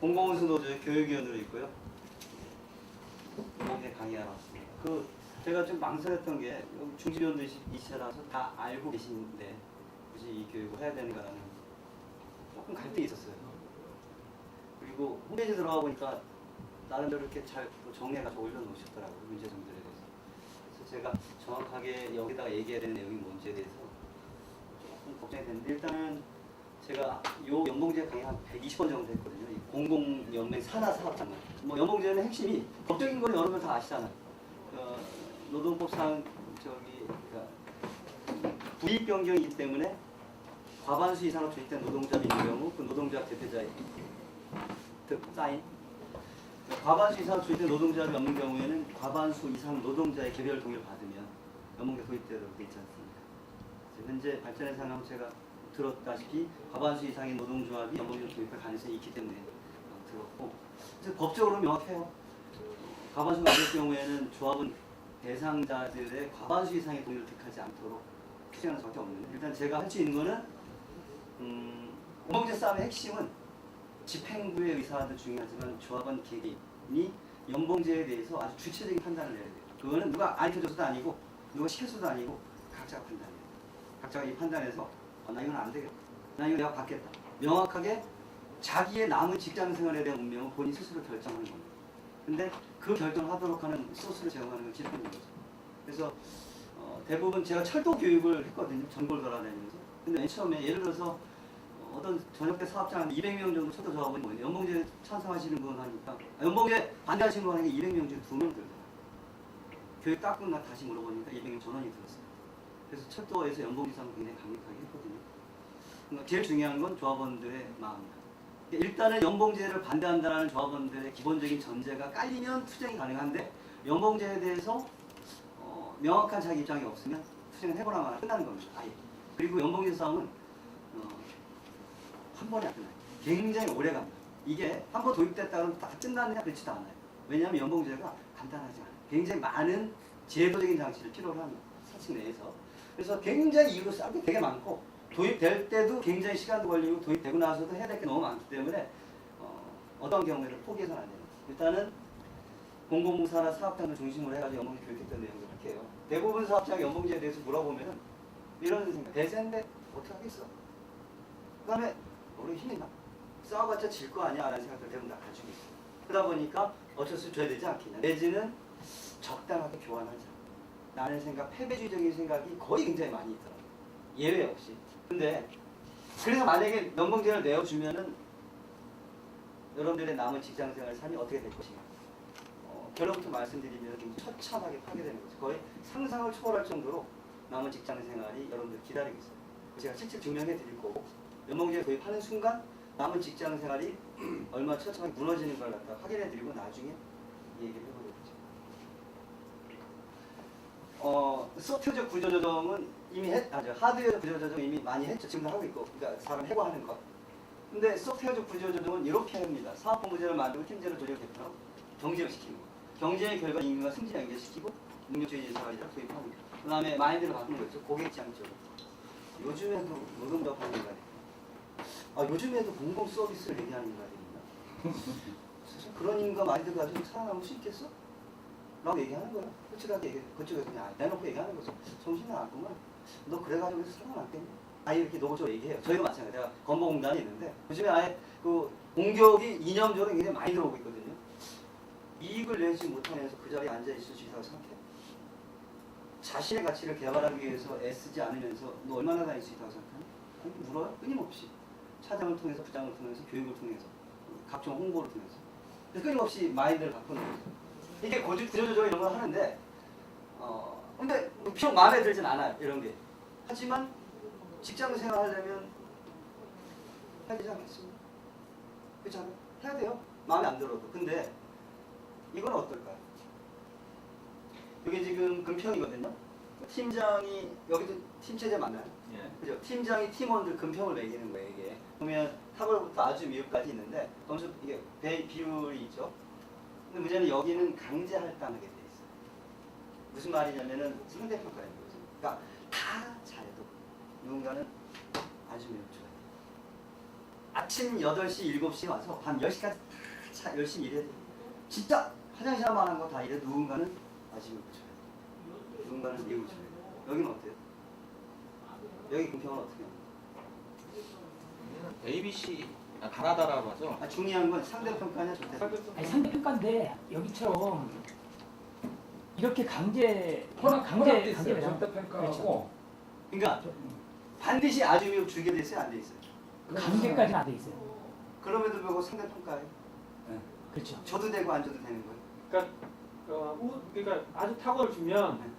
공공운수 노조의 교육위원으로 있고요. 이렇게 강의하러 왔습니다. 제가 좀 망설였던 게 중지위원들이시라서 다 알고 계시는데 굳이 이 교육을 해야 되는가라는 조금 갈등이 있었어요. 그리고 홈페이지 들어가 보니까 나름대로 이렇게 잘 정리해가지고 올려놓으셨더라고요. 문제점들에 대해서. 그래서 제가 정확하게 여기다가 얘기해야 되는 내용이 뭔지에 대해서 조금 걱정이 되는데, 일단은 제가 요 연봉제 강의 한 120번 정도 했거든요. 이 공공연맹 산하 사업장만. 뭐 연봉제는 핵심이 법적인 건 여러분 다 아시잖아요. 노동법상 그러니까 부입 변경이기 때문에 과반수 이상으로 조직된 노동자가 있는 경우 그 노동자 대표자의 사인, 과반수 이상으로 조직된 노동자가 없는 경우에는 과반수 이상 노동자의 개별 동의를 받으면 연봉제 도입되도록 되어 있지 않습니까? 현재 발전의 상황 제가 들었다시피 과반수 이상의 노동조합이 연봉제 도입할 가능성이 있기 때문에 들었고, 그래서 법적으로 명확해요. 과반수가 아닐 경우에는 조합은 대상자들의 과반수 이상의 동의를 득하지 않도록 규정하는 수밖에 없는데, 일단 제가 할 수 있는 거는 연봉제 싸움의 핵심은 집행부의 의사도 중요하지만 조합원 개개인이 연봉제에 대해서 아주 주체적인 판단을 내야 돼요. 그거는 누가 알려줘서도 아니고 누가 시켜서도 아니고 각자가 판단해요. 각자가 이 판단해서 나 이건 안 되겠다, 나 이거 내가 받겠다, 명확하게 자기의 남은 직장생활에 대한 운명은 본인 스스로 결정하는 겁니다. 근데 그 결정을 하도록 하는 소스를 제공하는 건 집행인 거죠. 그래서 대부분 제가 철도 교육을 했거든요. 전국을 돌아다니면서. 근데 맨 처음에 예를 들어서 어떤 전역대 사업장 한 200명 정도 철도 조합원이 뭐예요? 연봉제 찬성하시는 분 하니까, 연봉제 반대하시는 분 하니까 200명 중에 2명 들더라고요. 교육 딱 끝나 다시 물어보니까 200명 전원이 들었어요. 그래서 철도에서 연봉지상을 굉장히 강력하게 했거든요. 그러니까 제일 중요한 건 조합원들의 마음입니다. 일단은 연봉제를 반대한다는 조합원들의 기본적인 전제가 깔리면 투쟁이 가능한데, 연봉제에 대해서 명확한 자기 입장이 없으면 투쟁을 해보나 마나 끝나는 겁니다. 아예. 그리고 연봉제 싸움은 한 번에 안 끝나요. 굉장히 오래 갑니다. 이게 한 번 도입됐다 그러면 다 끝나느냐 그렇지도 않아요. 왜냐하면 연봉제가 간단하지 않아요. 굉장히 많은 제도적인 장치를 필요로 합니다. 사측 내에서. 그래서 굉장히 이유로 싸움이 되게 많고, 도입될 때도 굉장히 시간도 걸리고 도입되고 나서도 해야 될 게 너무 많기 때문에 어떤 경우에는 포기해서는 안 됩니다. 일단은 공공부사나 사업장을 중심으로 해가지고 연봉제 교육했던 내용을 할게요. 대부분 사업장 연봉제에 대해서 물어보면 이런 생각, 대세인데 어떻게 하겠어? 그 다음에 우리 힘있나? 싸워봤자 질 거 아니야? 라는 생각을 대부분 다 가지고 있어요. 그러다 보니까 어쩔 수 줘야 되지 않겠냐. 내지는 적당하게 교환하자 라는 생각, 패배주의적인 생각이 거의 굉장히 많이 있더라고요. 예외 없이. 근데 그래서 만약에 연봉제를 내어주면은 여러분들의 남은 직장생활 삶이 어떻게 될 것인가. 결론부터 말씀드리면 굉장히 처참하게 파괴되는 거죠. 거의 상상을 초월할 정도로 남은 직장생활이 여러분들 기다리고 있어요. 제가 실제 증명해 드릴 거고, 연봉제 도입하는 순간 남은 직장생활이 얼마나 처참하게 무너지는 걸 갖다 확인해 드리고 나중에 얘기를 해보도록 하죠. 소프트웨어적 구조조정은 이미 하드웨어적 구조조정 이미 많이 했죠. 지금도 하고 있고, 그러니까 사람 해고하는 것. 근데 소프트웨어적 구조조정은 이렇게 합니다. 사업본부제를 만들고 팀제를 조직 개편하고 경제를 시키는 거. 경제의 결과 임금과 승진을 연결시키고 능력주의 사회를 도입합니다. 그 다음에 마인드를 바꾸는 거죠. 고객 지향적으로. 요즘에도 노동조합 하는 인간이, 요즘에도 공공 서비스를 얘기하는 인간입니다. 그런 인간 마인드 가지고 살아남을 수 있겠어? 라고 얘기하는 거야. 솔직하게 얘기해. 그쪽에서 그냥 내놓고 얘기하는 거죠. 정신 나갔구만. 너 그래가지고 살아남겠니? 이렇게 노골적으로 얘기해요. 저희도 마찬가지예요. 제가 건보공단이 있는데 요즘에 아예 그 공격이 이념적으로 굉장히 많이 들어오고 있거든요. 이익을 내지 못하면서 그 자리에 앉아있을 수 있다고 생각해? 자신의 가치를 개발하기 위해서 애쓰지 않으면서 너 얼마나 다닐 수 있다고 생각하니? 물어요? 끊임없이. 차장을 통해서, 부장을 통해서, 교육을 통해서, 각종 홍보를 통해서. 그래서 끊임없이 마인드를 바꾸는 거죠. 이게 구조조정 이런 걸 하는데, 근데 비록 마음에 들진 않아요. 이런 게. 하지만 직장 생활 하려면 해야 되지 않겠습니까? 그렇잖아요. 해야 돼요. 마음에 안 들어도. 근데 이건 어떨까요? 이게 지금 금평이거든요. 팀장이, 여기도 팀체제 맞나요? 예. 그죠? 팀장이 팀원들 금평을 매기는 거예요, 이게. 보면 탑월부터 아주 미흡까지 있는데, 점수, 이게 비율이 있죠. 근데 문제는 여기는 강제 할당하게 돼 있어요. 무슨 말이냐면은 상대평가인 거죠. 그러니까 다 잘해도 누군가는 아주 매우 좋아요. 아침 8시, 7시에 와서 밤 10시까지 열심히 일해야 돼. 진짜 화장실 하나만 한 거 다 일해. 누군가는 아침을 붙여요. 누군가는 미국을 쳐요. 여기는 어때요? 여기 공평은 어떻게 해요? ABC 가나다라고 하죠. 중요한 건 상대평가냐 절대. 아니, 상대평가인데 여기처럼 이렇게 강제 있어요. 배정. 절대평가하고 그러니까 반드시 아주 미국 주게 돼 있어요, 안 돼 있어요? 강제까지는 안 돼 있어요. 그럼에도 불구하고 상대평가예요. 그렇죠. 줘도 되고 안 줘도 되는 거예요. 그러니까 아주 탁월을 주면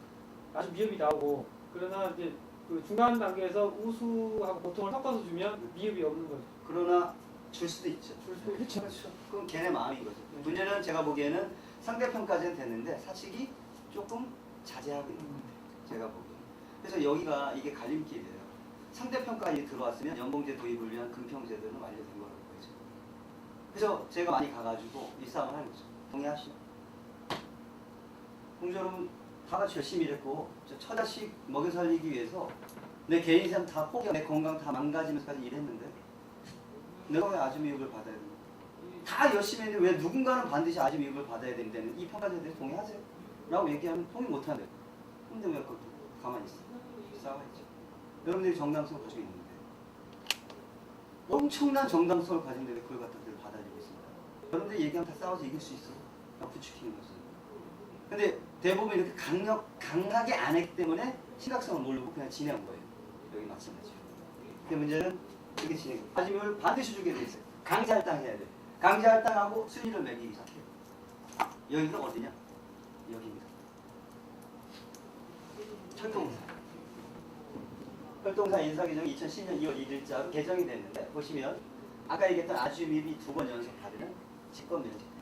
아주 미흡이 나오고, 그러나 이제 그 중간 단계에서 우수하고 보통을 섞어서 주면 미흡이 없는 거죠. 그러나 줄 수도 있죠. 줄 수 그렇죠. 그렇죠. 그건 걔네 마음인 거죠. 문제는 제가 보기에는 상대평가제는 됐는데 사측이 조금 자제하고 있는 것 같아요. 제가 보기에는. 그래서 여기가 이게 갈림길이에요. 상대평가에 들어왔으면 연봉제 도입을 위한 금평제도는 완료된 거라고 보죠. 그래서 제가 많이 가가지고 이 싸움을 하는 거죠. 동의하시죠? 공주 여러분 다 같이 열심히 일했고 저 처자식 먹여 살리기 위해서 내 개인 삶 다 포기하고 내 건강 다 망가지면서까지 일했는데 내가 왜 아주미육을 받아야 되나? 다 열심히 했는데 왜 누군가는 반드시 아주미육을 받아야 된다는 이 평가제에 대해서 동의하세요? 라고 얘기하면 동의 못한대요. 근데 왜 그것도 가만히 있어? 싸워야지. 여러분들이 정당성을 가지고 있는데 엄청난 정당성을 가진데 왜 그걸 갖다 받아들이고 있습니다. 여러분들이 얘기하면 다 싸워서 이길 수 있어. 막 부추기는 거죠. 근데 대부분 이렇게 강하게 안 했기 때문에 심각성을 모르고 그냥 지내온 거예요. 여기 마찬가지예요. 근데 문제는 이게 진행. 아주미육을 반드시 주게 돼 있어요. 강제 할당해야 돼. 강제 할당하고 순위를 매기기 시작해요. 여기가 어디냐? 여기입니다. 철도공사. 철도공사 인사규정이 2010년 2월 1일자로 개정이 됐는데 보시면 아까 얘기했던 아주미육이 2번 연속 받으면 직권 면책됩니다.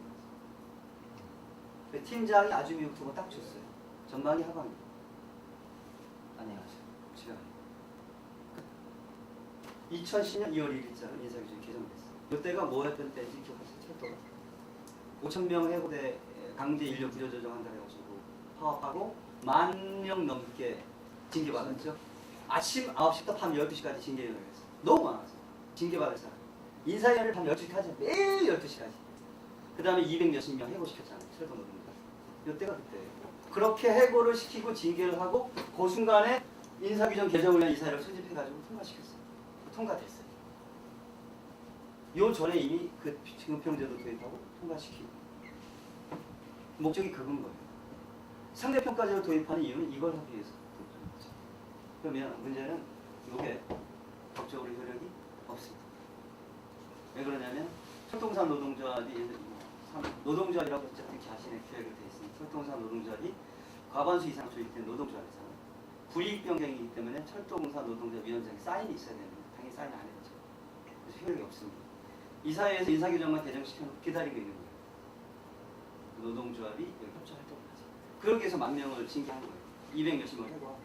팀장이 아주미육 2번 딱 줬어요. 전방이 하방이. 안녕하세요. 지금 2010년 2월 1일자로 인사규정이 개정됐어요. 이때가 뭐였던 때인지 기억하세요? 철도가 5,000명 해고대 강제 인력 구조 조정한다 해가지고 파업하고 10,000명 넘게 징계받았죠. 아침 9시부터 밤 12시까지 징계위원회를 했어요. 너무 많았어요. 징계받을 사람. 인사위원회를 밤 12시까지 매일 12시까지. 그 다음에 200몇십 명 해고시켰잖아요. 철도 노동자. 이때가 그때예요. 그렇게 해고를 시키고 징계를 하고 그 순간에 인사규정 개정을 위한 이사회를 소집해가지고 통과시켰어요. 통과됐어요. 요 전에 이미 그 금평제도 도입하고 통과시키고 목적이 그건 거예요. 상대평가제를 도입하는 이유는 이걸 하기 위해서 도입하는 거죠. 그러면 문제는 이게 법적으로 효력이 없습니다. 왜 그러냐면 철도공사 노동조합이 노동조합이라고 어쨌든 자신의 규약이 되어 있습니다. 철도공사 노동조합이 과반수 이상 조직된 노동조합이잖아요. 불이익 변경이기 때문에 철도공사 노동조합 위원장이 사인이 있어야 되는데 당연히 사인 안 했죠. 그래서 효력이 없습니다. 이사회에서 인사규정만 개정시켜놓고 기다리고 있는 거예요. 노동조합이 여기 협조활동을 하죠. 그렇게 해서 10,000명을 징계한 거예요. 200몇십 명을 해고.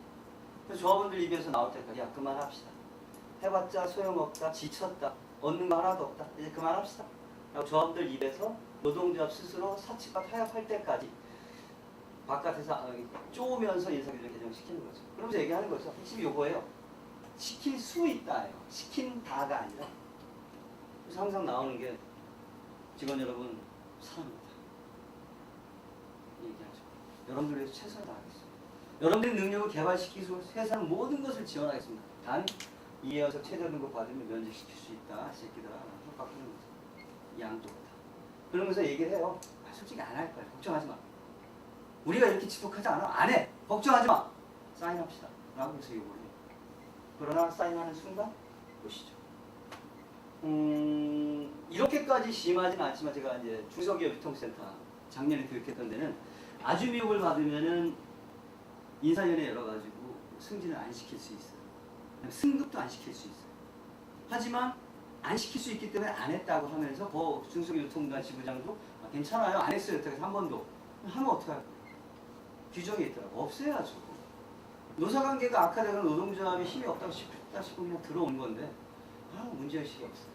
그래서 조합원들 입에서 나올 때까지 야 그만합시다. 해봤자 소용없다. 지쳤다. 얻는 거 하나도 없다. 이제 그만합시다. 라고 조합들 입에서 노동조합 스스로 사측과 타협할 때까지 바깥에서 쪼으면서 인사규정 개정시키는 거죠. 그러면서 얘기하는 거죠. 핵심이 요거예요. 시킬 수 있다예요. 시킨다가 아니라. 그래서 항상 나오는 게 직원 여러분 사랑합니다. 얘기하죠. 여러분들 위해서 최선을 다하겠습니다. 여러분들의 능력을 개발시키고 세상 모든 것을 지원하겠습니다. 단 이해와서 최저등급 받으면 면직시킬 수 있다. 새끼들아 협박하는 거죠. 양쪽 다. 그러면서 얘기를 해요. 솔직히 안 할 거야. 걱정하지 마. 우리가 이렇게 지독하지 않아? 안 해. 걱정하지 마. 사인합시다. 라고 해서 요구를 해요. 그러나 사인하는 순간 보시죠. 이렇게까지 심하진 않지만 제가 이제 중소기업 유통센터 작년에 교육했던 데는 아주미육을 받으면은 인사위원회 열어가지고 승진을 안 시킬 수 있어요. 승급도 안 시킬 수 있어요. 하지만 안 시킬 수 있기 때문에 안 했다고 하면서 그 중소기업 유통단 지부장도 괜찮아요. 안 했어요. 여태까지 한 번도. 하면 어떡할까요? 규정이 있더라고. 없애야죠. 노사관계가 악화되거나 노동조합이 힘이 없다고 싶다 싶고 그냥 들어온 건데 문제의식이 없어요.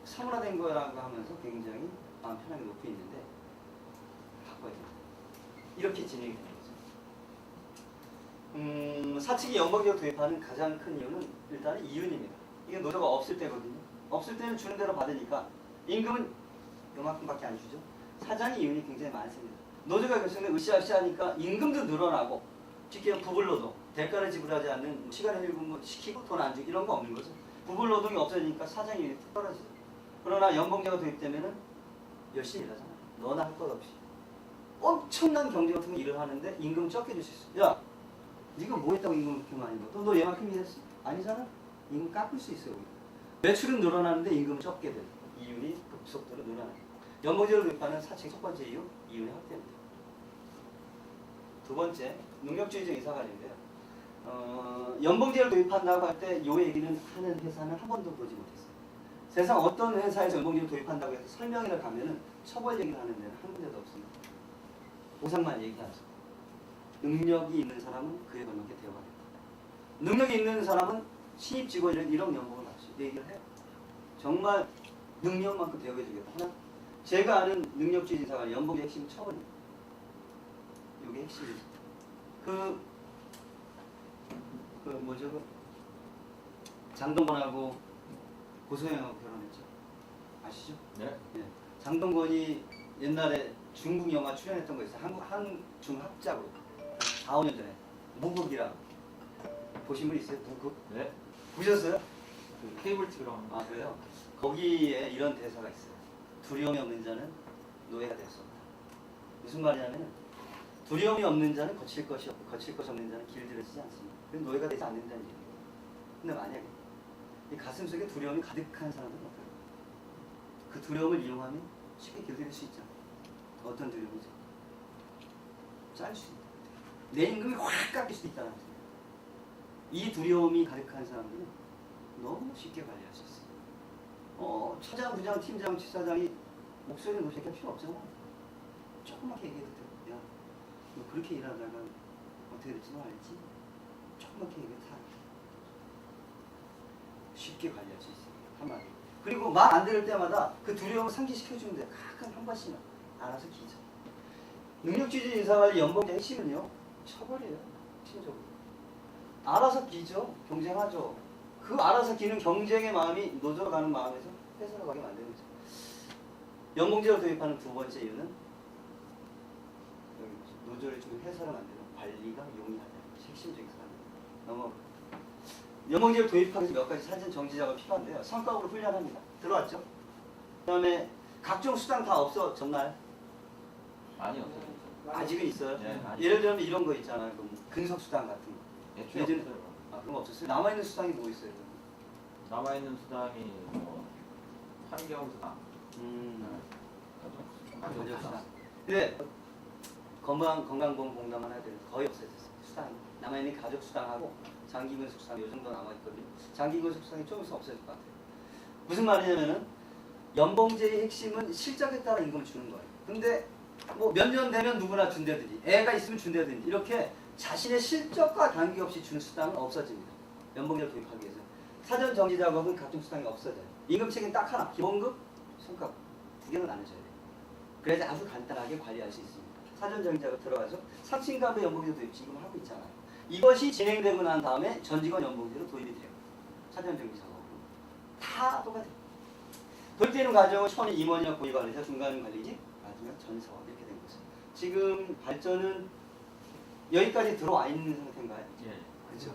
사문화된 거라고 하면서 굉장히 마음 편하게 놓고 있는데 바꿔야 됩니다. 이렇게 진행이 되는 거죠. 사측이 연봉제도 도입하는 가장 큰 이유는 일단은 이윤입니다. 이게 노조가 없을 때거든요. 없을 때는 주는 대로 받으니까 임금은 요만큼밖에 안 주죠. 사장의 이윤이 굉장히 많습니다. 노조가 결성되면 으쌰으쌰하니까 임금도 늘어나고 쉽게 부불노동, 대가를 지불하지 않는 시간의 일부 시키고 돈 안 주기 이런 거 없는 거죠. 부불노동이 없어지니까 사장의 이윤이 뚝 떨어지죠. 그러나 연봉제가 도입되면은 열심히 일하잖아. 너나 할 것 없이. 엄청난 경제 같은 거 일을 하는데 임금 적게 줄 수 있어. 야, 네가 뭐 했다고 임금 그렇게 많이 줘? 너 얘만큼 일했어? 아니잖아. 임금 깎을 수 있어요. 매출은 늘어나는데 임금은 적게 돼. 이윤이 급속도로 늘어나요. 연봉제를 도입하는 사측 첫 번째 이유, 이윤의 확대입니다. 두 번째, 능력주의적 인사관리인데요. 연봉제를 도입한다고 할 때 이 얘기는 하는 회사는 한 번도 보지 못했어요. 세상 어떤 회사에서 연봉제를 도입한다고 해서 설명회를 가면은 처벌 얘기를 하는 데는 한 군데도 없습니다. 보상만 얘기하죠. 능력이 있는 사람은 그에 걸맞게 대우하겠다. 능력이 있는 사람은 신입 직원이랑 1억 연봉을 받지. 얘기를 해요. 정말 능력만큼 대우해주겠다. 하나, 제가 아는 능력주의 인사관 연봉의 핵심 처벌입니다. 이게 핵심이죠. 뭐죠? 장동건하고 고소영하고 결혼했죠. 아시죠? 네. 예. 장동건이 옛날에 중국 영화 출연했던 거 있어요. 한중합작으로 4, 5년 전에 무극이라고 보신 분 있어요? 무극? 네. 보셨어요? 그 케이블 TV로 하는 거. 아 그래요? 거기에 이런 대사가 있어요. 두려움이 없는 자는 노예가 될 수 없다. 무슨 말이냐면 두려움이 없는 자는 거칠 것이 없고 거칠 것이 없는 자는 길들여지지 않습니다. 그래서 노예가 되지 않는다는 얘기예요. 근데 만약에 이 가슴 속에 두려움이 가득한 사람은 어떨까요? 그 두려움을 이용하면 쉽게 길들일 수 있죠. 어떤 두려움이죠? 짤 수 있다. 내 임금이 확 깎일 수도 있다는 거예요. 이 두려움이 가득한 사람들은 너무 쉽게 관리할 수 있어요. 차장, 부장, 팀장, 지사장이 목소리는 높게 할 필요 없잖아. 조그맣게 얘기해도 돼. 야, 너 그렇게 일하다가 어떻게 될지 너 알지? 조그맣게 얘기해 다 쉽게 관리할 수 있어요. 한마디. 그리고 말 안 들을 때마다 그 두려움을 상기시켜주면 돼요. 가끔 한 번씩은 알아서 기죠. 능력주의 인사관리 연봉제 핵심은요. 처벌이에요. 핵심적으로. 알아서 기죠. 경쟁하죠. 그 알아서 기는 경쟁의 마음이 노조로 가는 마음에서 회사로 가게 만드는 거죠. 연봉제를 도입하는 두 번째 이유는 여기 노조를 좀 회사로 만드는 관리가 용이하다. 핵심적인 사람입니다. 넘어갑니다. 연봉제를 도입하기 위해서 몇 가지 사전 정지 작업이 필요한데요. 성과급으로 훈련합니다. 들어왔죠? 그 다음에 각종 수당 다 없어졌나요? 많이 없어요. 아직은 있어요. 네, 아직. 예를 들면 이런 거 있잖아요. 그 근속 수당 같은 거. 애초에 예전에- 없어요. 아, 그런 거 없었어요? 남아있는 수당이 뭐 있어요? 남아있는 수당이 뭐 환경 수당, 건조 수당. 근데 건강보험공단만 해야 되는데 거의 없어졌어요. 수당이. 남아있는 가족 수당하고 장기근속 수당 이 정도 남아있거든요. 장기근속 수당이 좀 있으면 없어질 것 같아요. 무슨 말이냐면은 연봉제의 핵심은 실적에 따라 임금을 주는 거예요. 근데 뭐 몇 년 되면 누구나 준다든지 애가 있으면 준다든지 이렇게 자신의 실적과 관계없이 주는 수당은 없어집니다. 연봉제를 도입하기 위해서. 사전 정지 작업은 각종 수당이 없어져요. 임금 책임 딱 하나, 기본급, 성과급 두 개는 나눠져야 돼요. 그래야지 아주 간단하게 관리할 수 있습니다. 사전 정지 작업 들어가죠. 사칭갑의 연봉제 도입 지금 하고 있잖아요. 이것이 진행되고 난 다음에 전 직원 연봉제로 도입이 돼요. 사전 정지 작업으로. 다 똑같아요. 도입되는 과정은 처음에 임원이나 고위관리자, 중간관리직, 마지막 전사원 이렇게 된 거죠. 지금 발전은 여기까지 들어와 있는 상태인가요? 예. 그렇죠.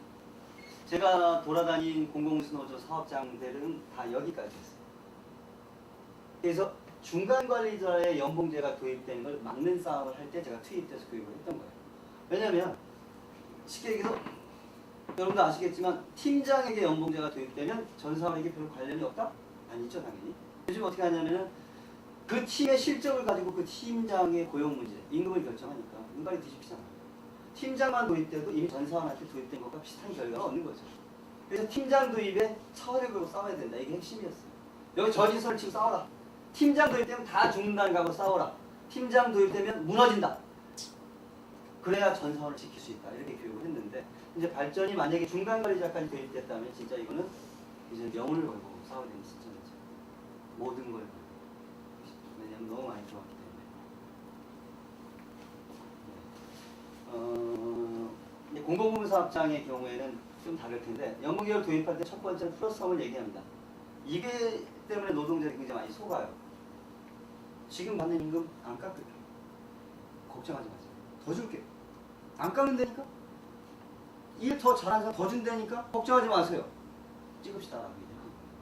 제가 돌아다닌 공공노조 사업장들은 다 여기까지 했어요. 그래서 중간관리자의 연봉제가 도입된 걸 막는 싸움을 할 때 제가 투입돼서 교육을 했던 거예요. 왜냐하면 쉽게 얘기해서 여러분도 아시겠지만 팀장에게 연봉제가 도입되면 전사원에게 별 관련이 없다? 아니죠 당연히. 요즘 어떻게 하냐면은 그 팀의 실적을 가지고 그 팀장의 고용 문제, 임금을 결정하니까 눈발이 뒤집히잖아요. 팀장만 도입돼도 이미 전사원한테 도입된 것과 비슷한 결과가 없는 거죠. 그래서 팀장 도입에 차원을 걸고 싸워야 된다. 이게 핵심이었어요. 여기 저지서를 치고 싸워라. 팀장 도입되면 다 죽는다는 각오로 싸워라. 팀장 도입되면 무너진다. 그래야 전사원을 지킬 수 있다. 이렇게 교육을 했는데 이제 발전이 만약에 중간관리자까지 도입됐다면 진짜 이거는 이제 명운을 걸고 싸워야 되는 시점이죠. 모든 걸 걸고. 왜냐면 너무 많이 들어왔기 때문에. 공공부문 사업장의 경우에는 좀 다를 텐데 연봉제를 도입할 때 첫 번째는 플러스성을 얘기합니다. 이게 때문에 노동자들이 굉장히 많이 속아요. 지금 받는 임금 안 깎을게. 걱정하지 마세요. 더 줄게. 안 깎는다니까? 일 더 잘하는 사람 더 준다니까? 걱정하지 마세요. 찍읍시다.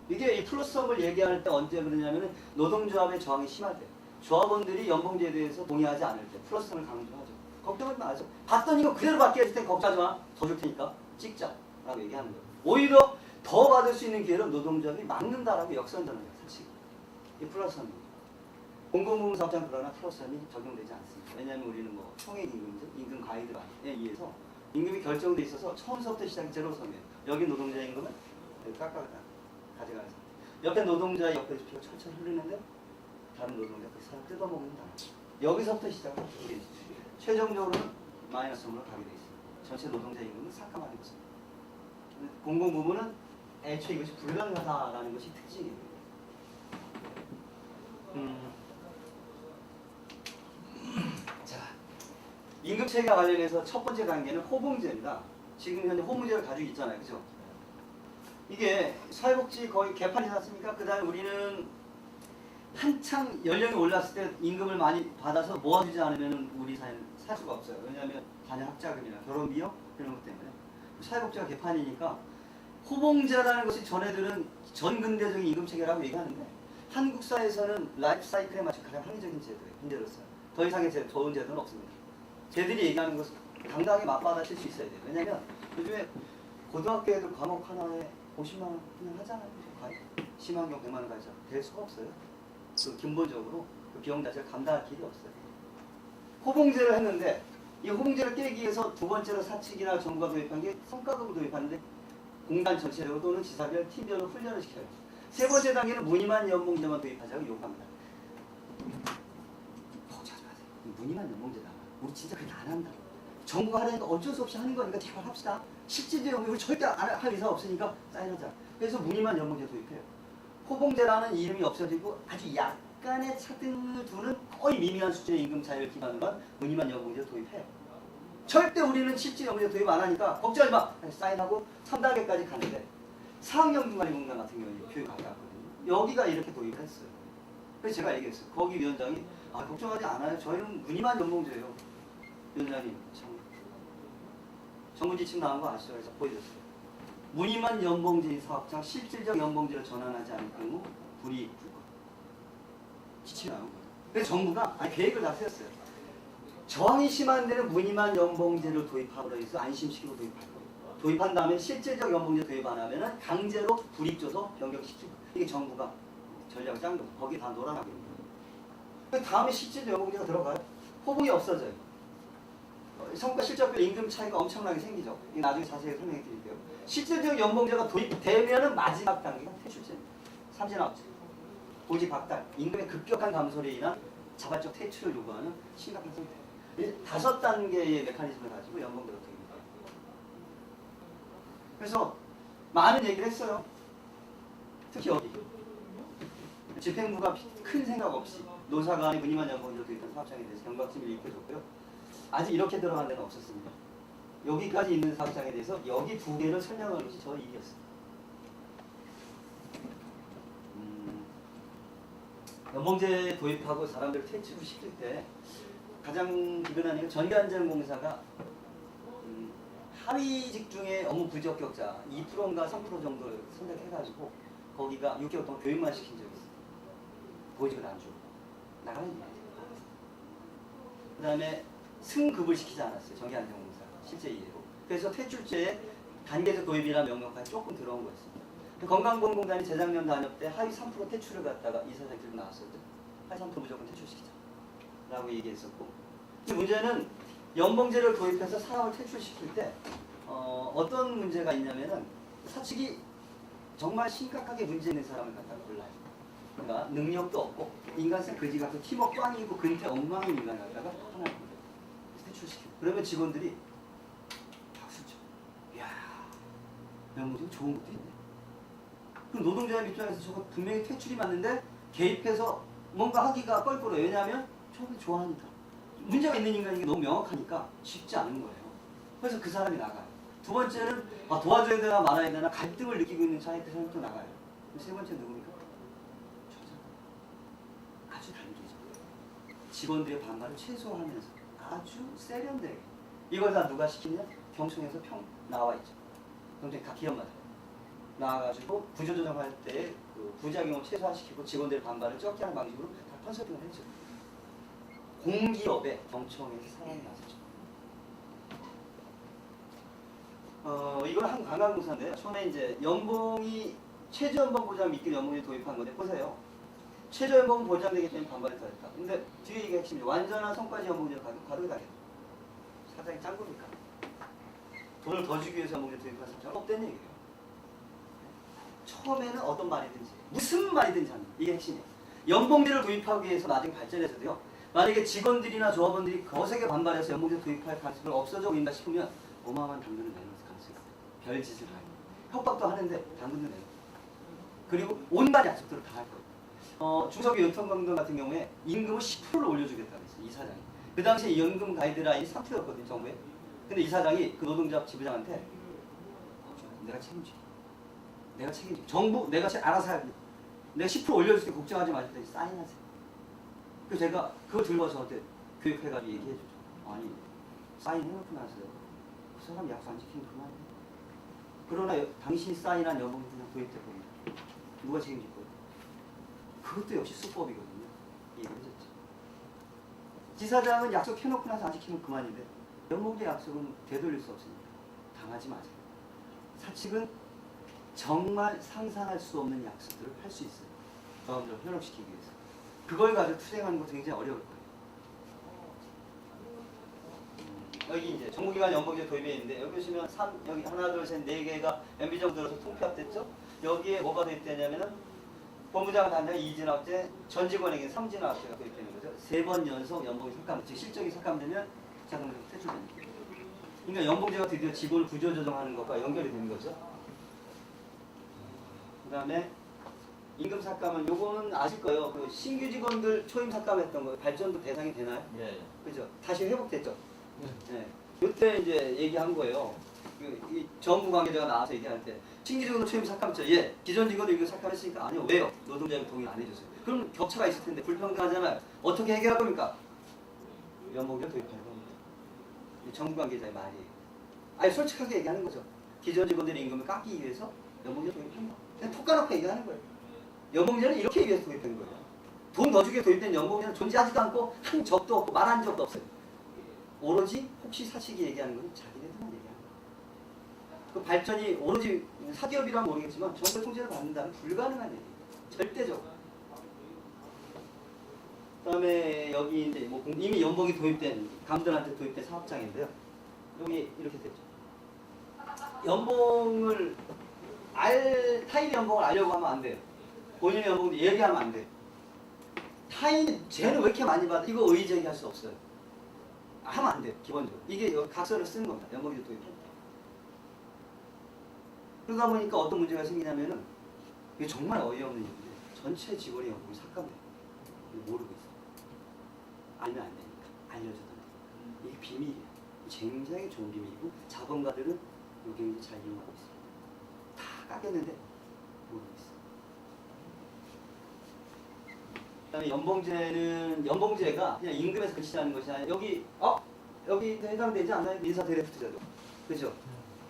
이게 이 플러스성을 얘기할 때 언제 그러냐면 노동조합의 저항이 심할 때, 조합원들이 연봉제에 대해서 동의하지 않을 때 플러스성을 강조하죠. 걱정하지 마세요. 받던 이거 그대로 받게 했을 때 걱정하지 마. 더 줄 테니까 찍자라고 얘기하는 거예요. 오히려 더 받을 수 있는 기회를 노동조합이 막는다라고 역선전을 해요. 사실 이 플러스성입니다. 공공부문 사업장 그러나 플러스성이 적용되지 않습니다. 왜냐하면 우리는 뭐 총액임금제, 임금 가이드라인에 의해서 임금이 결정돼 있어서 처음부터 시작이 제로섬이에요. 여기 노동자 임금은 여기 가져가는 상태. 옆에 노동자 옆에 피가 철철 흐르는데 다른 노동자 그 사람 뜯어먹는다. 여기서부터 시작을 하게 최종적으로는 마이너스으로 가게 돼 있습니다. 전체 노동자 임금은 삭감하는 것입니다. 공공부문은 애초에 이것이 불가능하다라는 것이 특징이에요. 자, 임금체계와 관련해서 첫 번째 단계는 호봉제입니다. 지금 현재 호봉제를 가지고 있잖아요. 그죠? 이게 사회복지 거의 개판이지 않습니까? 그 다음에 우리는 한창 연령이 올랐을 때 임금을 많이 받아서 모아주지 않으면 우리 사회는 살 수가 없어요. 왜냐하면 자녀 학자금이나 결혼 비용 이런 것 때문에 사회복지가 개판이니까 호봉제라는 것이 전애들은 전근대적인 임금체계라고 얘기하는데 한국 사회에서는 라이프 사이클에 맞춰 가장 합리적인 제도예요. 현재로서는 더 이상의 좋은 제도는 없습니다. 쟤들이 얘기하는 것은 당당하게 맞받아칠 수 있어야 돼요. 왜냐하면 요즘에 고등학교 애들 과목 하나에 50만 원 그냥 하잖아요. 심한 경우 100만 원 가죠. 될 수가 없어요. 그 근본적으로 그 비용 자체를 감당할 길이 없어요. 호봉제를 했는데 이 호봉제를 깨기 위해서 두 번째로 사측이나 정부가 도입한 게 성과급을 도입하는데 공단 전체적으로 또는 지사별, 팀별로 훈련을 시켜요. 세 번째 단계는 무늬만 연봉제만 도입하자고 요구합니다. 걱정하지 마세요. 무늬만 연봉제다. 우리 진짜 그렇게 안 한다. 정부가 하려니까 어쩔 수 없이 하는 거니까 제발 합시다. 실질적인 연봉을 절대 할 의사 없으니까 사인하자. 그래서 무늬만 연봉제 도입해요. 호봉제라는 이름이 없어지고 아주 약간의 차등을 두는 거의 미미한 수준의 임금 차이를 기반으로 한 무늬만 연봉제를 도입해요. 절대 우리는 실질 연봉제 도입 안 하니까 걱정하지 마. 사인하고 3단계까지 가는데 사학연금관리공단 같은 경우에 교육 가져왔거든요. 여기가 이렇게 도입을 했어요. 그래서 제가 얘기했어요. 거기 위원장이 걱정하지 않아요. 저희는 무늬만 연봉제예요. 위원장님 정부 지침 나온 거 아시죠? 그래서 보여줬어요. 무늬만 연봉제인 사업장 실질적 연봉제를 전환하지 않을 경우 불이익 불과. 지침이 나온 거예요. 그래서 정부가 계획을 다 세웠어요. 저항이 심한 데는 무늬만 연봉제를 도입하므로 해서 안심시키고 도입할 거예요. 도입한 다음에 실질적 연봉제 도입 안 하면 강제로 불이익 줘서 변경시키고. 이게 정부가 전략을 짠 거죠. 거기 다 놀아나고 있는 거예요. 그 다음에 실질적 연봉제가 들어가요. 호봉이 없어져요. 성과 실적별 임금 차이가 엄청나게 생기죠. 이거 나중에 자세히 설명해 드릴게요. 실질적 연봉제가 도입되면은 마지막 단계가 퇴출제입니다. 삼진아웃제. 고지 박탈, 임금의 급격한 감소로 인한 자발적 퇴출을 요구하는 심각한 상태. 5단계의 메커니즘을 가지고 연봉제로 도입니다. 그래서 많은 얘기를 했어요. 특히 여기 집행부가 큰 생각 없이 노사간의 무늬만 연봉제로 도입한 사업장에 대해서 경각심을 입혀줬고요. 아직 이렇게 들어간 데는 없었습니다. 여기까지 있는 사업장에 대해서 여기 2개를 설명하는 것이 저의 일이었습니다. 연봉제 도입하고 사람들을 퇴출을 시킬 때 가장 기본한 게 전기안전공사가 하위직 중에 업무 부적격자 2%인가 3% 정도를 선택해가지고 거기가 6개월 동안 교육만 시킨 적이 있어요. 보직을 안 주고 나가는 거예요. 그 다음에 승급을 시키지 않았어요. 전기안전공사 실제 이해로. 그래서 퇴출제의 단계적 도입이라는 명령까지 조금 들어온 거였습니다. 건강보험공단이 재작년 단협 때 하위 3% 퇴출을 갖다가 이사장 들고 나왔었죠. 하위 3% 무조건 퇴출시키자 라고 얘기했었고, 근데 문제는 연봉제를 도입해서 사람을 퇴출시킬 때 어떤 문제가 있냐면은 사측이 정말 심각하게 문제 있는 사람을 갖다가 골라요. 그러니까 능력도 없고 인간성 거지 같고 팀워크 꽝이고 근태 엉망인 인간을 갖다가 하나 퇴출시키고, 그러면 직원들이 박수쳐. 이야, 연봉제 좋은 것도 있네. 그럼 노동자의 입장에서 저거 분명히 퇴출이 맞는데 개입해서 뭔가 하기가 껄끄러워요. 왜냐하면 저걸 좋아하니까. 문제가 있는 인간이 너무 명확하니까 쉽지 않은 거예요. 그래서 그 사람이 나가요. 두 번째는 도와줘야 되나 말아야 되나 갈등을 느끼고 있는 사람이 또 나가요. 세 번째 누굽니까? 저자. 아주 단계적으로 직원들의 반발을 최소화하면서 아주 세련되게 이걸 다 누가 시키냐? 경청에서 나와 있죠. 경청 각 기업마다 나와가지고 구조조정할 때 그 부작용을 최소화시키고 직원들의 반발을 적게 하는 방식으로 다 컨설팅을 했죠. 공기업에 경청에서 사람이 나섰죠. 이건 한 관광공사인데 처음에 이제 연봉이 최저연봉 보장 밑길 연봉이 도입한 건데 보세요. 최저연봉 보장되기 때문에 반발을 더했다. 근데 뒤에 이게 핵심이죠. 완전한 성과지 연봉제를 가득 하겠다. 사장이 짠 겁니까? 돈을 더 주기 위해서 연봉제 도입한 사장은 없다는 얘기예요. 처음에는 어떤 말이든지 무슨 말이든지 하는 이게 핵심이에요. 연봉제를 도입하기 위해서 나중에 발전해서도요. 만약에 직원들이나 조합원들이 거세게 반발해서 연봉제 도입할 가능성이 없어져 보인다 싶으면 어마어마한 당근을 내놓을 가능성이 있어요. 별짓을 하요. 협박도 하는데 당근도 내요. 그리고 온갖 약속들을 다 할 거예요. 중소기업 연통공단 같은 경우에 임금을 10%를 올려주겠다고 했어요. 이 사장이. 그 당시에 이 연금 가이드라인이 3%였거든요. 정부에. 근데 이 사장이 그 노동자 지부장한테 내가 책임져. 내가 책임져. 정부 내가 알아서 할게. 내가 10% 올려줄 때 걱정하지 마시고 사인하세요. 그래서 제가 그거 들고 저한테 교육해가지고 얘기해주죠. 아니 사인해놓고 나서 그 사람 약속 안 지키면 그만이에요. 그러나 당신이 사인한 연봉이 그냥 도입돼버립니다. 누가 책임질 거예요? 그것도 역시 수법이거든요. 얘기를 해줬죠. 지사장은 약속해놓고 나서 안 지키면 그만인데 연봉제 약속은 되돌릴 수 없으니까 당하지 마세요. 사측은 정말 상상할 수 없는 약속들을 할 수 있어요. 조합원들을 현혹시키기 위해서. 그걸 가지고 투쟁하는 것도 굉장히 어려울 거예요. 여기 이제 정부기관 연봉제 도입에 있는데 여기 보시면 여기 하나 둘 셋 네 개가 MB 정도 들어서 통폐합됐죠. 여기에 뭐가 도입되냐면은 본부장 단장 이진학제 전 직원에게 3진학제가 도입되는 거죠. 3번 연속 연봉이 삭감, 즉 실적이 삭감되면 자동으로 퇴출됩니다. 그러니까 연봉제가 드디어 직원을 구조조정하는 것과 연결이 되는 거죠. 그 다음에 임금 삭감은 요거는 아실 거예요. 그 신규 직원들 초임 삭감했던 거 발전도 대상이 되나요? 예. 그죠? 다시 회복됐죠? 네. 요때 이제 얘기한 거예요. 이 정부 관계자가 나와서 얘기할 때 신규 직원들 초임 삭감했죠? 예. 기존 직원들 이거 삭감했으니까 아니요. 왜요? 노동자가 동의 안 해줬어요. 그럼 격차가 있을 텐데 불평등하잖아요. 어떻게 해결할 겁니까? 연봉제 도입할 겁니다. 이 정부 관계자의 말이에요. 아니 솔직하게 얘기하는 거죠. 기존 직원들의 임금을 깎기 위해서 연봉제 도입한 거. 그냥 톡 까놓고 얘기하는 거예요. 연봉제는 이렇게 위해서 도입된 거예요. 돈 더 주게 도입된 연봉제는 존재하지도 않고 한 적도 없고 말한 적도 없어요. 오로지 혹시 사측이 얘기하는 건 자기네들만 얘기하는 거예요. 그 발전이 오로지 사기업이라면 모르겠지만 정부의 통제를 받는다면 불가능한 얘기예요. 절대적으로. 그다음에 여기 이제 뭐 이미 연봉이 도입된 감들한테 도입된 사업장인데요. 여기 이렇게 됐죠. 연봉을 타인의 연봉을 알려고 하면 안 돼요. 본인의 연봉도 얘기하면 안 돼요. 타인 쟤는 왜 이렇게 많이 받아? 이거 의제기할 수 없어요. 하면 안 돼요. 기본적으로. 이게 각서를 쓰는 겁니다. 연봉이 도입했다. 그러다 보니까 어떤 문제가 생기냐면은 이게 정말 어이없는 일인데 전체 직원의 연봉이 삭감돼요. 모르고 있어요. 알면 안 되니까. 알려줘도 안 되니까. 이게 비밀이에요. 굉장히 좋은 비밀이고 자본가들은 여기 굉장히 잘 이용하고 있어요. 다 깎였는데 모르고 있어요. 그다음에 연봉제가 그냥 임금에서 그치지 않는 것이 아니라 여기 해당되지 않나요? 인사 디렉트제도. 그죠?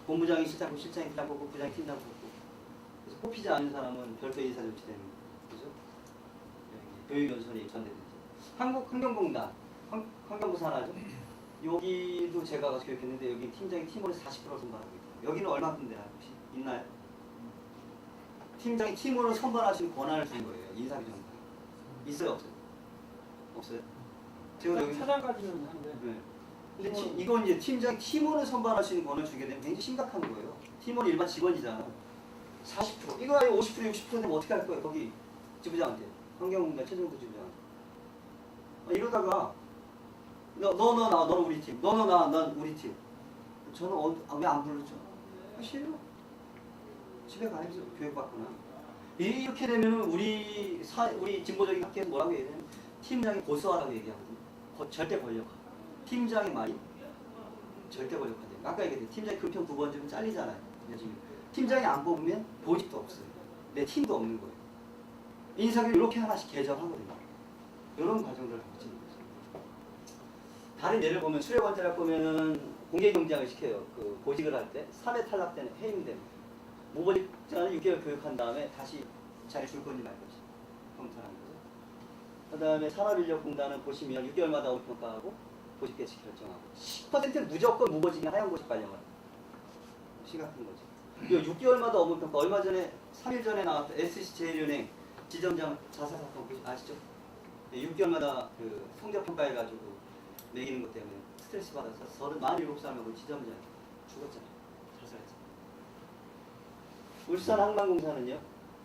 본부장이 실장 뽑고 실장이 부장 뽑고 부장이 팀장 뽑고. 그래서 뽑히지 않은 사람은 별도 인사 조치되는 거죠. 그죠? 교육연수원에 입선되든지. 한국환경공단 환경부 산하죠. 여기도 제가 가서 교육했는데 여기 팀장이 팀원을 40% 선발하고 있다. 여기는 얼마큼 되나요? 혹시 있나요? 팀장이 팀으로 선발하시는 권한을 준 거예요. 인사비정부. 있어요? 없어요? 없어요? 제가 여기 사장까지는 한데. 네. 근데 이건 이제 팀장이 팀원을 선발하시는 권한을 주게 되면 굉장히 심각한 거예요. 팀원은 일반 직원이잖아. 40%. 이거 아니고 50% 60% 되면 어떻게 할 거예요? 거기 지부장한테. 환경공단 최종부 지부장한테. 이러다가 너는 우리 팀. 난 우리 팀. 저는 왜 안 부르죠? 싫어. 집에 가야죠. 교육받거나. 이렇게 되면 우리 진보적인 학계에서 뭐라고 얘기하냐면 팀장이 고소하라고 얘기하거든요. 절대 권력화. 팀장의 말이 절대 권력화돼요. 아까 얘기했듯이 팀장이 금평 2번 주면 잘리잖아요. 근데 지금 팀장이 안 뽑으면 보직도 없어요. 내 팀도 없는 거예요. 인사기를 이렇게 하나씩 개정하거든요. 이런 과정들을 거치는 거죠. 다른 예를 보면 수력원자를 보면은 공개경쟁을 시켜요. 그 보직을 할 때 3회 탈락되는 해임되면 무보직자는 6개월 교육한 다음에 다시 자리 줄 건지 말 건지 검토하는 거죠. 그 다음에 산업인력공단은 보시면 6개월마다 평가하고 보직 개시 결정하고 10%는 무조건 무보직이나 하향보직 발령을 시 같은 거죠. 그리고 6개월마다 업무평가 얼마 전에 3일 전에 나왔던 SC제일은행 지점장 자살 사건 아시죠? 6개월마다 그 성적평가해가지고 매기는 것 때문에 스트레스 받아서 47살하고 지점장 죽었잖아요. 자살했잖아요. 울산 항만공사는요.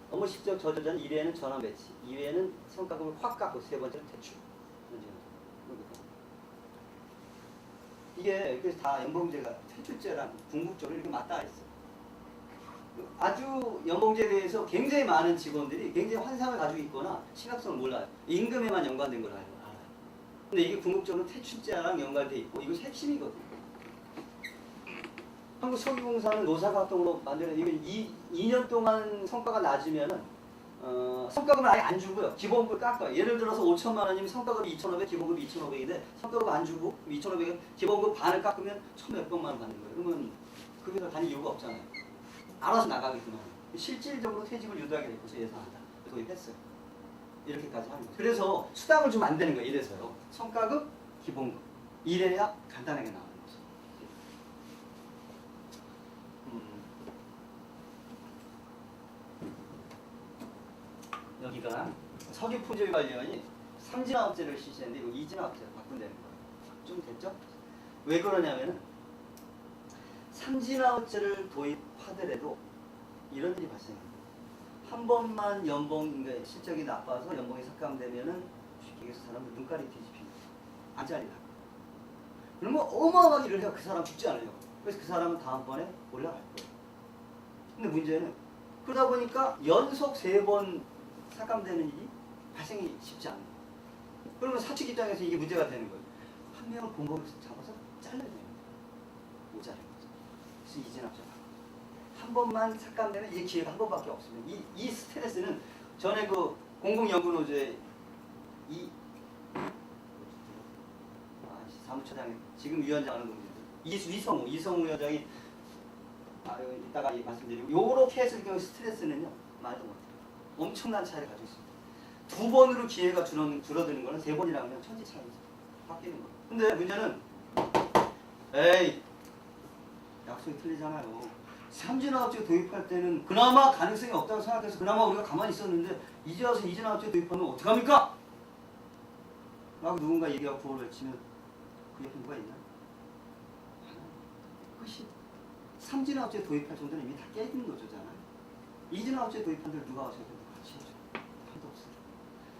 업무 실적 저조자는 1회에는 전환 배치, 2회에는 성과급을 확 깎고 3번째는 퇴출. 이게 그래서 다 연봉제가 퇴출제랑 궁극적으로 이렇게 맞닿아 있어요. 아주 연봉제에 대해서 굉장히 많은 직원들이 굉장히 환상을 가지고 있거나 심각성을 몰라요. 임금에만 연관된 걸 알아요. 근데 이게 궁극적으로 퇴출제랑 연관돼 있고 이거 핵심이거든요. 한국석유공사는 노사각동으로 만드는 이게 2년 동안 성과가 낮으면은 성과급을 아예 안 주고요. 기본급을 깎아요. 예를 들어서 5천만 원이면 성과급이 2,500, 기본급이 2,500인데 성과급 안 주고 2,500에 기본급 반을 깎으면 1,100만 원 받는 거예요. 그러면 그 회사 다닐 이유가 없잖아요. 알아서 나가겠구나. 실질적으로 퇴직을 유도하게 됐고서 예상한다. 도입했어요. 이렇게까지 하는 거죠. 그래서 수당을 주면 안 되는 거예요. 이래서요. 성과급, 기본급. 이래야 간단하게 나오는 거죠. 여기가 석유포조위관리원이 삼진아웃제를 실시했는데 이거 이진아웃제로 바꾼다는 거예요. 좀 됐죠? 왜 그러냐면은 삼진아웃제를 도입하더라도 이런 일이 발생합니다. 한 번만 연봉, 그러니까 실적이 나빠서 연봉이 삭감되면은 쉽게 얘기해서 사람들 눈깔이 뒤집힙니다. 안 잘리다. 그러면 어마어마하게 일을 해요. 그 사람 죽지 않아요. 그래서 그 사람은 다음번에 올라갈 거예요. 근데 문제는 그러다 보니까 연속 3번 삭감되는 일이 발생이 쉽지 않아요. 그러면 사측 입장에서 이게 문제가 되는 거예요. 한 명을 공범을 잡아서 잘라야 됩니다. 못 자르는 거죠. 그래서 이진압자 한 번만 삭감되면 이게 기회가 한 번밖에 없습니다. 이 스트레스는 전에 그 공공연구노조의 사무처장이 지금 위원장 하는 분인데 이성우 위원장이 이따가 말씀드리고 요렇게 했을 경우 스트레스는요 말도 못해요. 엄청난 차이를 가지고 있습니다. 2번으로 기회가 줄어드는 거는 3번이라면 천지 차이죠. 바뀌는 거예요. 근데 문제는 에이 약속이 틀리잖아요. 삼진아웃제 도입할 때는 그나마 가능성이 없다고 생각해서 그나마 우리가 가만히 있었는데 이제 와서 이진아웃제 도입하면 어떡합니까? 라고 누군가 얘기하고 구호를 외치면 그 옆에 누가 있나? 그것이 삼진아웃제 도입할 정도는 이미 다 깨진 노조잖아요. 이진아웃제 도입한 데를 누가 와서 같이 해줘. 하나도 없어요.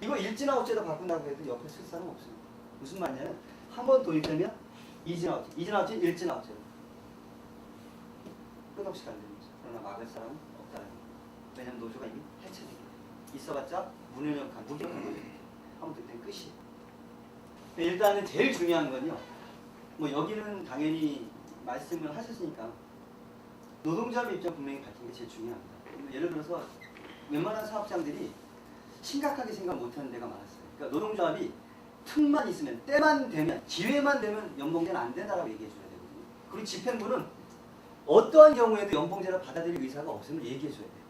이거 일진아웃제로 바꾼다고 해도 옆에 쓸 사람 없어요. 무슨 말이냐면 한 번 도입되면 이진아웃제, 일진아웃제로 끝없이 가는 거죠. 그러나 막을 사람은 없다는 거예요. 왜냐면 노조가 이미 해체되기 때문에. 있어봤자 무능력한, 무기력한 노조. 한번 그때는 끝이에요. 일단은 제일 중요한 건요. 뭐 여기는 당연히 말씀을 하셨으니까 노동자의 입장 분명히 밝힌 게 제일 중요합니다. 예를 들어서 웬만한 사업장들이 심각하게 생각 못하는 데가 많았어요. 그러니까 노동조합이 틈만 있으면 때만 되면 기회만 되면 연봉제는 안 된다라고 얘기해 줘야 되거든요. 그리고 집행부는 어떠한 경우에도 연봉제를 받아들일 의사가 없으면 얘기해 줘야 돼요.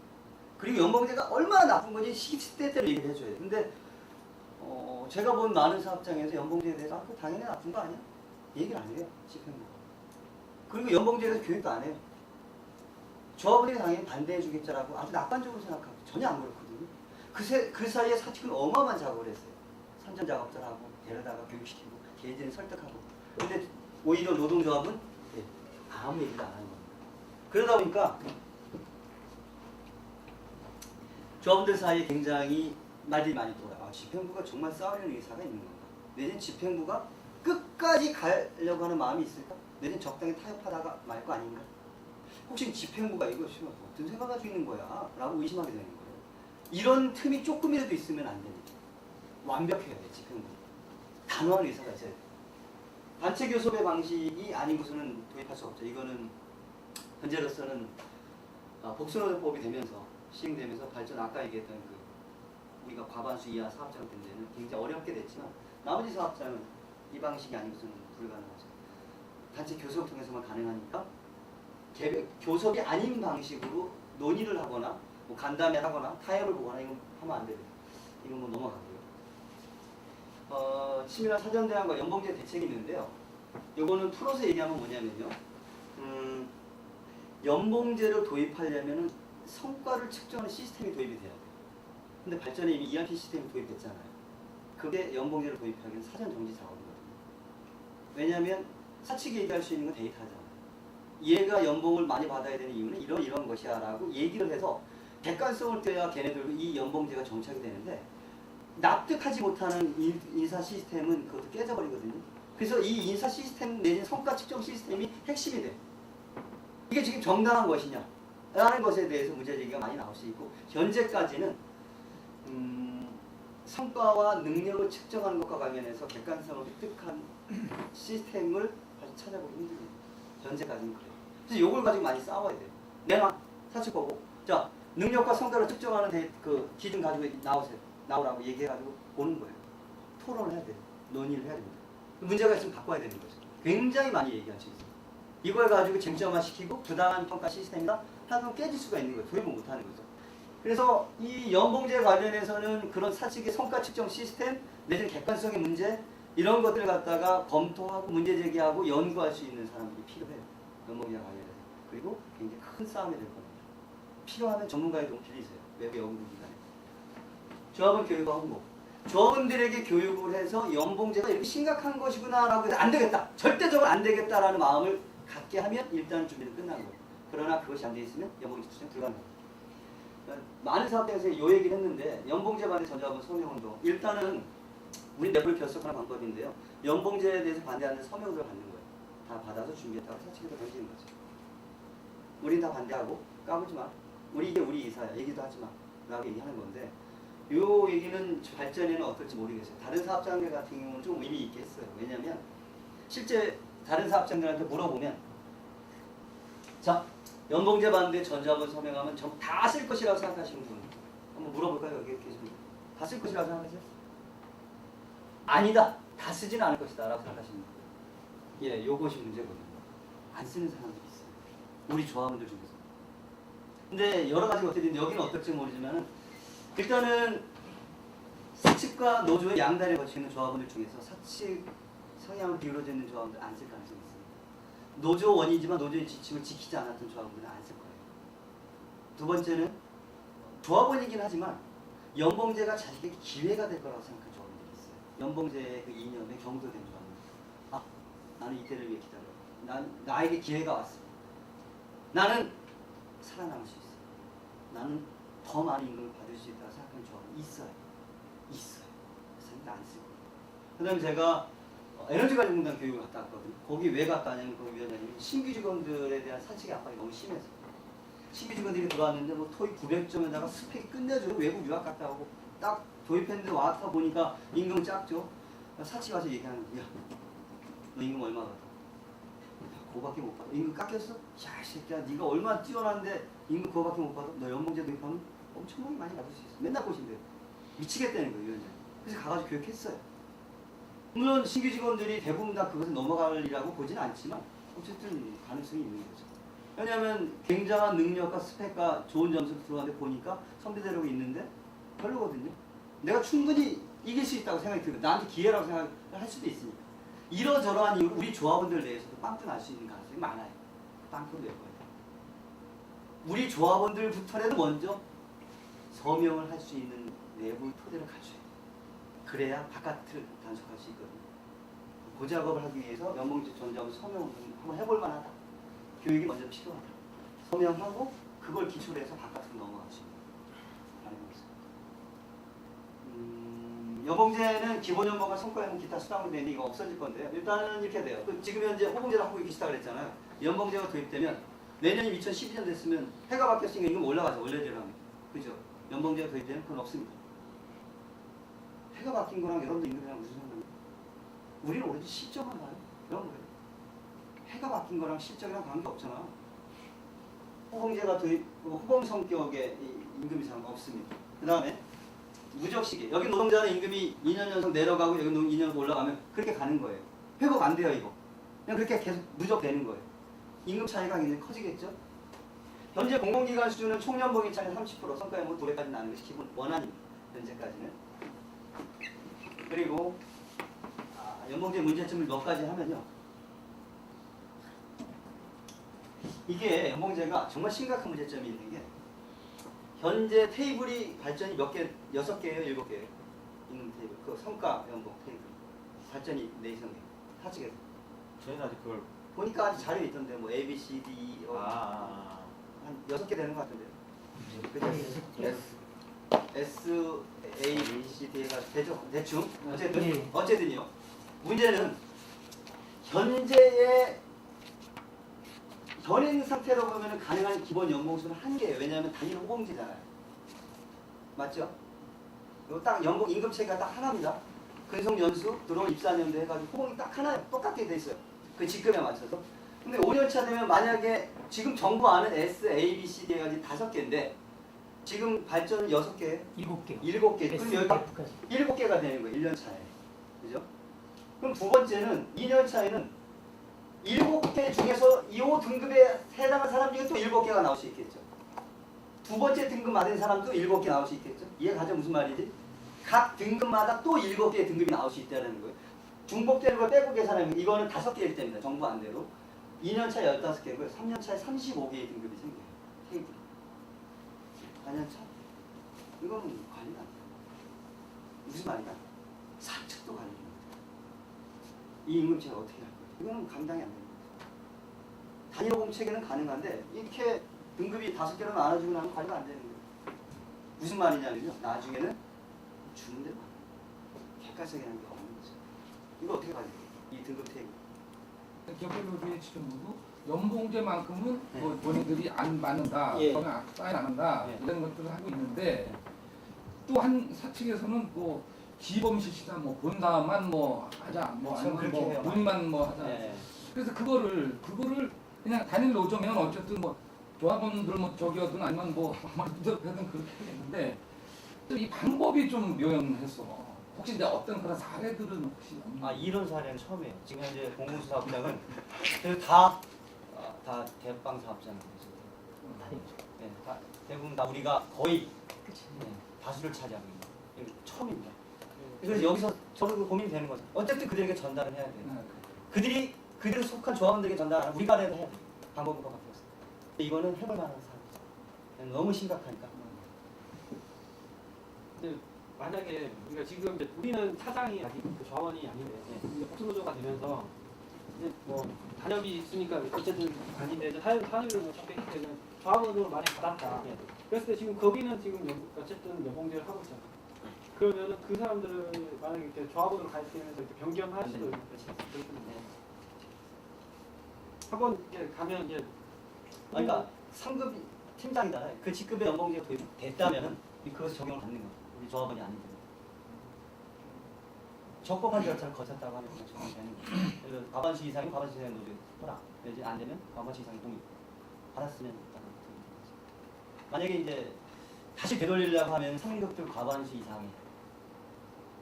그리고 연봉제가 얼마나 나쁜 건지 시기때때로 얘기를 해줘야 돼요. 근데 제가 본 많은 사업장에서 연봉제에 대해서 그거 당연히 나쁜 거 아니야? 얘기를 안 해요. 집행부가. 그리고 연봉제에 대해서 교육도 안 해요. 조합원이 당연히 반대해 주겠자라고 아주 낙관적으로 생각하고 전혀 안 그렇거든요. 그 사이에 사측은 어마어마한 작업을 했어요. 선전 작업들하고 데려다가 교육시키고 개인들을 설득하고. 근데 오히려 노동조합은 아무 얘기도 안 하는 겁니다. 그러다 보니까 조합원들 사이에 굉장히 말들이 많이 돌아요. 집행부가 정말 싸우려는 의사가 있는 건가? 내년 집행부가 끝까지 가려고 하는 마음이 있을까? 내년 적당히 타협하다가 말 거 아닌가? 혹시 집행부가 이거 어떤 생각 가지고 있는 거야? 라고 의심하게 되는 거예요. 이런 틈이 조금이라도 있으면 안 됩니다. 완벽해야 돼, 집행부. 단호한 의사가 있어야 돼. 단체 교섭의 방식이 아니고서는 도입할 수 없죠. 이거는 현재로서는 복수노동법이 되면서 시행되면서 발전 아까 얘기했던 그 우리가 과반수 이하 사업자가 된 데는 굉장히 어렵게 됐지만 나머지 사업자는 이 방식이 아니고서는 불가능하죠. 단체 교섭을 통해서만 가능하니까 교섭이 아닌 방식으로 논의를 하거나 뭐 간담회 하거나 타협을 보거나 이건 하면 안 돼요. 이건 뭐 넘어가고요. 치밀한 사전대안과 연봉제 대책이 있는데요. 요거는 풀어서 얘기하면 뭐냐면요. 연봉제를 도입하려면은 성과를 측정하는 시스템이 도입이 돼야 돼요. 근데 발전에 이미 ERP 시스템이 도입됐잖아요. 그게 연봉제를 도입하기는 사전 정지 작업이거든요. 왜냐하면 사측이 얘기할 수 있는 건 데이터잖아요. 얘가 연봉을 많이 받아야 되는 이유는 이런 것이야 라고 얘기를 해서 객관성을 떼야 걔네들도 이 연봉제가 정착이 되는데 납득하지 못하는 인사 시스템은 그것도 깨져버리거든요. 그래서 이 인사 시스템 내지는 성과 측정 시스템이 핵심이 돼요. 이게 지금 정당한 것이냐 라는 것에 대해서 문제 제기가 많이 나올 수 있고 현재까지는 성과와 능력을 측정하는 것과 관련해서 객관성을 획득한 시스템을 다시 찾아보기 힘듭니다. 현재까지는 그래요. 그래서 이걸 가지고 많이 싸워야 돼요. 내놔 사측 보고 자 능력과 성과를 측정하는 그 기준 가지고 나오라고 얘기해가지고 보는 거예요. 토론을 해야 돼요. 논의를 해야 됩니다. 문제가 있으면 바꿔야 되는 거죠. 굉장히 많이 얘기할 수 있어요. 이걸 가지고 쟁점화시키고 부당한 평가 시스템이다 하면 깨질 수가 있는 거예요. 도입을 못하는 거죠. 그래서 이 연봉제 관련해서는 그런 사측의 성과 측정 시스템 내지는 객관성의 문제 이런 것들을 갖다가 검토하고 문제 제기하고 연구할 수 있는 사람들이 필요해요. 연봉제와 관련해서. 그리고 굉장히 큰 싸움이 될 겁니다. 필요하면 전문가의 도움 빌리세요. 외부 연구기관에. 조합원 교육과 홍보. 조합원들에게 교육을 해서 연봉제가 이렇게 심각한 것이구나라고 해서 안 되겠다. 절대적으로 안 되겠다라는 마음을 갖게 하면 일단 준비는 끝난 거예요. 그러나 그것이 안 돼 있으면 연봉제 추진 불가능합니다. 많은 사업장에서 이 얘기를 했는데 연봉제 반대 전자분 서명운동 일단은 우리 내부를 결속하는 방법인데요. 연봉제에 대해서 반대하는 서명들을 받는 거예요. 다 받아서 준비했다가 사측에서 던지는 거죠. 우린 다 반대하고 까불지 마. 이게 우리 이사야. 얘기도 하지 마. 라고 얘기하는 건데 요 얘기는 발전에는 어떨지 모르겠어요. 다른 사업장들 같은 경우는 좀 의미 있게 했어요. 왜냐면 실제 다른 사업장들한테 물어보면 자 연봉제 반대 전자분 서명하면 전 다 쓸 것이라고 생각하시는 분 한번 물어볼까요? 여기 계신 분. 다 쓸 것이라고 생각하세요? 아니다. 다 쓰지는 않을 것이다 라고 생각하시는 분. 예, 요것이 문제거든요. 안 쓰는 사람들이 있어요. 우리 조합원들 중에서. 근데 여러 가지가 어떻게 되는지 여기는 어떨지 모르지만 일단은 사측과 노조의 양다리를 거치는 조합원들 중에서 사측 성향을 기울어져 있는 조합원들 안 쓸 가능성이 있습니다. 노조원이지만 노조의 지침을 지키지 않았던 조합원들은 안 쓸 거예요. 두 번째는 조합원이긴 하지만 연봉제가 자식에게 기회가 될 거라고 생각하는 조합원들이 있어요. 연봉제의 그 이념에 경도된 조합원들. 아, 나는 이때를 위해 기다려. 나에게 기회가 왔어. 나는 살아남을 수 있어. 나는 더 많은 임금을 받을 수 있다고 생각하는 조합은 있어요. 그래서 안 쓰고. 그 다음에 제가 에너지관리공단 교육을 갔다 왔거든요. 거기 왜 갔다 왔냐면 거기 위원장님이 신규 직원들에 대한 사측의 압박이 너무 심해서 신규 직원들이 들어왔는데 뭐 토익 900점에다가 스펙이 끝내주고 외국 유학 갔다 오고 딱 도입했는데 와서 보니까 임금은 작죠. 사측 와서 얘기하는 거야. 너 임금 얼마 받아? 그거밖에 못 받아. 임금 깎였어? 야, 이 새끼야, 네가 얼마나 뛰어난데 임금 그거밖에 못 받아? 너 연봉제 도입하면 엄청나게 많이 받을 수 있어. 맨날 꼬신대요. 미치겠다는 거예요, 위원장. 그래서 가가지고 교육했어요. 물론 신규 직원들이 대부분 다 그것을 넘어가리라고 보지는 않지만 어쨌든 가능성이 있는 거죠. 왜냐하면 굉장한 능력과 스펙과 좋은 점수를 들어가는데 보니까 선배대로 있는데 별로거든요. 내가 충분히 이길 수 있다고 생각이 들고 나한테 기회라고 생각을 할 수도 있으니까. 이러저러한 이유로 우리 조합원들 내에서도 빵꾸 날 수 있는 가능성이 많아요. 빵꾸를 낼 거예요. 우리 조합원들부터라도 먼저 서명을 할 수 있는 내부 토대를 갖춰야 돼요. 그래야 바깥을 단속할 수 있거든요. 그 작업을 하기 위해서 연봉제 전자분 서명을 한번 해볼 만하다. 교육이 먼저 필요하다. 서명하고 그걸 기초로 해서 바깥으로 넘어갈 수 있는 연봉제는 기본 연봉과 성과 연봉 기타 수당으로 되는데 이거 없어질 건데요. 일단은 이렇게 돼요. 지금 현재 호봉제를 하고 계시다 그랬잖아요. 연봉제가 도입되면 내년이 2012년 됐으면 해가 바뀌었으니까 이건 올라가죠. 원래대로 하면. 그죠? 연봉제가 도입되면 그건 없습니다. 해가 바뀐 거랑 여러분들 임금이랑 무슨 상관이에요? 우리는 오로지 시점만 봐요. 그런 거예요. 해가 바뀐 거랑 실적이랑 관계 없잖아. 호봉제가 호봉 성격의 임금 이상 없습니다. 그 다음에 무적시계. 여기 노동자는 임금이 2년 연속 내려가고 여기 2년 올라가면 그렇게 가는 거예요. 회복 안 돼요 이거. 그냥 그렇게 계속 누적되는 거예요. 임금 차이가 굉장히 커지겠죠. 현재 공공기관 수준은 총연봉의 차이 30%, 성과연봉 2배까지 나는 것이 기본 원안입니다. 현재까지는. 그리고 연봉제 문제점을 몇 가지 하면요. 이게 연봉제가 정말 심각한 문제점이 있는 게 현재 테이블이 발전이 몇 개, 6개예요, 7개예요. 임금 테이블, 그 성과 연봉 테이블 발전이 4개, 사측에서. 저희는 아직 그걸 보니까 아직 자료에 있던데 뭐 A, B, C, D 한 6개 되는 것 같은데요. S, A, B, C, D가 되죠? 대충 어쨌든 예. 어쨌든요. 문제는 현재의 현행 상태로 보면 가능한 기본 연봉수는 한 개예요. 왜냐하면 단일 호봉제잖아요. 맞죠? 이거 딱 연봉 임금 체계가 딱 하나입니다. 근속 연수 들어온 입사 연도 해가지고 호봉이 딱 하나예요. 똑같게 돼 있어요. 그 직급에 맞춰서. 근데 5년 차 되면 만약에 지금 정부 아는 S, A, B, C, D까지 5개인데 지금 발전은 6개, 7개. 7개. 그럼 여기가 SDF까지. 7개가 되는 거예요. 1년 차에. 그죠? 그럼 두 번째는 2년 차에는 7개 중에서 2호 등급에 해당한 사람 중에 또 7개가 나올 수 있겠죠. 두 번째 등급 받은 사람도 7개 나올 수 있겠죠. 이해가 가죠? 무슨 말이지? 각 등급마다 또 7개의 등급이 나올 수 있다는 거예요. 중복되는 걸 빼고 계산하면 이거는 5개일 때입니다. 정부 안대로. 2년 차에 15개고요. 3년 차에 35개의 등급이 생겨요. 테이블이. 4년 차. 이거는 관리가 안 돼요. 무슨 말이냐? 사측도 관리가 안 돼요. 이 임금체가 어떻게 할 거예요? 이거는 감당이 안 됩니다. 단일 호봉 체계는 가능한데 이렇게 등급이 5개로 나눠주고 나면 관리가 안 되는 거예요. 무슨 말이냐면요. 나중에는 주는 대로 객관성이라는 게 없는 거죠. 이거 어떻게 가져요? 이 등급 테이블. 기업계노조의 지정부도 연봉제만큼은 네. 뭐 본인들이 안 받는다, 예. 그러면 사인 안 한다 예. 이런 것들을 하고 있는데 또 한 사측에서는 뭐 기범 실시다, 뭐 본사만 뭐 하자, 뭐 그렇죠. 아니면 그렇게 뭐 해요. 본인만 뭐 하자. 네. 그래서 그거를 그냥 단일 노조면 어쨌든 뭐 조합원들 뭐 저기여든 아니면 뭐 하든 그렇게 하겠는데 이 방법이 좀 묘연했어. 혹시 이제 어떤 그런 사례들은 혹시 없나요? 이런 사례는 처음이에요. 지금 현재 공공수사업장은 다 대빵 사업장이에요. 네, 대부분 다 우리가 거의 다수를 차지하고 있는 거예요. 처음입니다. 그래서 여기서 저도 고민이 되는 거죠. 어쨌든 그들에게 전달을 해야 돼요. 그들이 속한 조합원들에게 전달 안 하고 우리가 해야 돼요. 방법인 것 같아요. 근데 이거는 해볼 만한 사안이죠. 너무 심각하니까. 근데 만약에 우리가 지금 이제 우리는 차장이 아니고 그 조합원이 아닌데 이제 복수노조가 되면서 이제 뭐 단협이 있으니까 어쨌든 아닌데 이제 사유를 잡혔기 때문에 조합원으로 많이 받았다. 그랬을 때 지금 거기는 지금 어쨌든 연봉제를 하고 있잖아. 그러면은 그 사람들을 만약에 이렇게 조합원으로 가입되면서 이렇게 변경할 수도 있는 거지. 한번 이렇게 가면 이제 그러니까 상급 팀장이잖아요. 그 직급의 연봉제가 도입됐다면은 그것을 적용을 받는 거예요. 우리 조합원이 아닌데. 적법한 절차를 거쳤다고 하면 적용이 되는 거예요. 그래서 과반수 이상이 과반수 이상의 노조에 허락. 이제 안 되면 과반수 이상의 동의. 받았으면 일단 만약에 이제 다시 되돌리려고 하면 상급들 과반수 이상의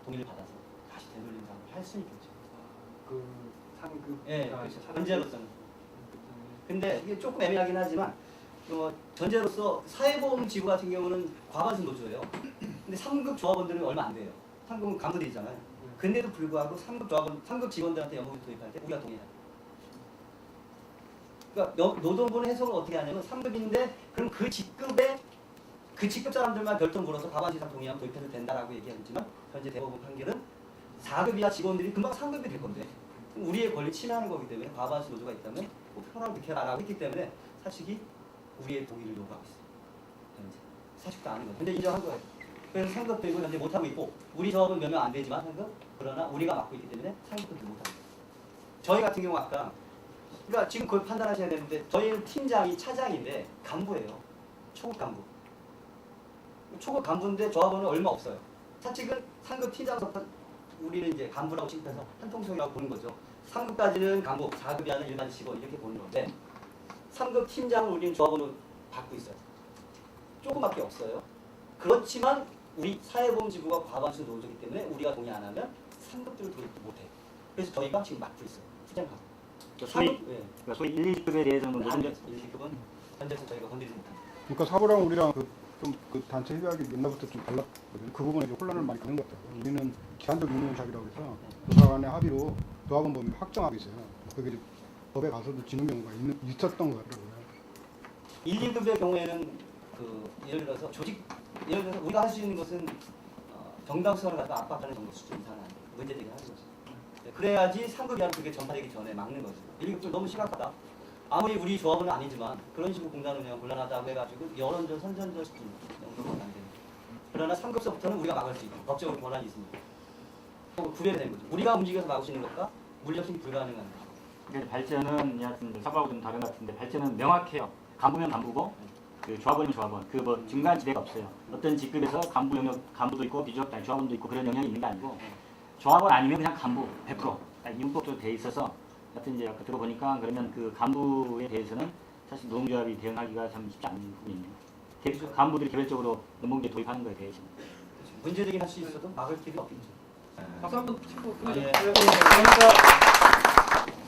동의를 받아서 다시 되돌리는 작업을 할 수 있겠죠. 그 상급 예, 그렇죠. 전제로서는. 근데 이게 조금 애매하긴 하지만 전제로서 사회보험지구 같은 경우는 과반수 노조예요. 근데 3급 조합원들은 얼마 안 돼요. 3급은 간부들이잖아요. 근데도 불구하고 3급 직원들한테 연봉을 도입할 때 우리가 동의해요. 그러니까 노동부는 해석을 어떻게 하냐면 3급인데 그럼 그 직급 사람들만 별도 물어서 과반수 이상 동의하면 도입해도 된다라고 얘기했지만 현재 대법원 판결은 4급 이하 직원들이 금방 3급이 될 건데 우리의 권리 침해하는 거기 때문에 과반수 노조가 있다면 뭐 편하게 느껴라라고 했기 때문에 사측이 우리의 동의를 요구하고 있어요. 현재 사측도 아닌 거죠. 근데 인정한 거예요. 그래서 상급 도입을 현재 못하고 있고 우리 조합은 몇 명 안 되지만 상급 그러나 우리가 맡고 있기 때문에 상급도 못하고 있어요. 저희 같은 경우 아까 그러니까 지금 그걸 판단하셔야 되는데 저희는 팀장이 차장인데 간부예요. 초급 간부. 초급 간부인데 조합원은 얼마 없어요. 사측은 상급 팀장부터 우리는 이제 간부라고 취급해서 한 통속이라고 보는 거죠. 3급까지는 간부, 4급이 아니라 일반 직원 이렇게 보는 건데 3급 팀장을 우리는 조합원으로 받고 있어요. 조금밖에 없어요. 그렇지만 우리 사회보험지구가 과반수 노조이기 때문에 우리가 동의 안 하면 3급들을 도입 못해. 그래서 저희가 지금 맡고 있어요. 팀장하고. 소위 1, 2급에 대해서는 안 모든 돼. 1, 2급은 현재에서 저희가 건드리지 못합니다. 그러니까 사부랑 우리랑 그 단체 협약이 옛날부터 좀 달랐거든요. 그 부분에 좀 혼란을 많이 겪는 것 같아요. 우리는 기한적 유무자비라고 해서 조사 간의 합의로 조합원 범위 확정하고 있어요. 그게 이제 법에 가서도 지는 경우가 있었던 것 같더라고요. 1, 2급의 경우에는 예를 들어서 우리가 할 수 있는 것은 정당성을 가지고 압박하는 정도 수준 이상은 안 돼요. 문제제기를 하는 거죠. 네, 그래야지 3급이라는 그게 전파되기 전에 막는 거죠. 1급도 너무 심각하다. 아무리 우리 조합은 아니지만 그런 식으로 공단 운영 곤란하다고 해가지고 여론전, 선전전 수준 정도는 안 됩니다. 그러나 3급서부터는 우리가 막을 수 있고 법적으로 권한이 있습니다. 구별이 되는 거죠. 우리가 움직여서 막을 수 있는 것과 물리적인 불가능한 것. 그러니까 발전은 여하튼 사부하고 좀 다른 것 같은데 발전은 명확해요. 간부면 간부고 그 조합원이면 조합원. 그 뭐 중간 지대가 없어요. 어떤 직급에서 간부 영역 간부도 있고 비조합 조합원도 있고 그런 영역이 있는 게 아니고 조합원 아니면 그냥 간부 100%. 융법적으로 돼 있어서 하여튼 이제 아까 들어보니까 그러면 그 간부에 대해서는 사실 노동조합이 대응하기가 참 쉽지 않은 부분이네요. 간부들이 개별적으로 노동조합에 도입하는 거에 대해서. 문제제기는 할 수 있어도 막을 길이 없겠죠. 박수 한번 치고 예. 감사합니다.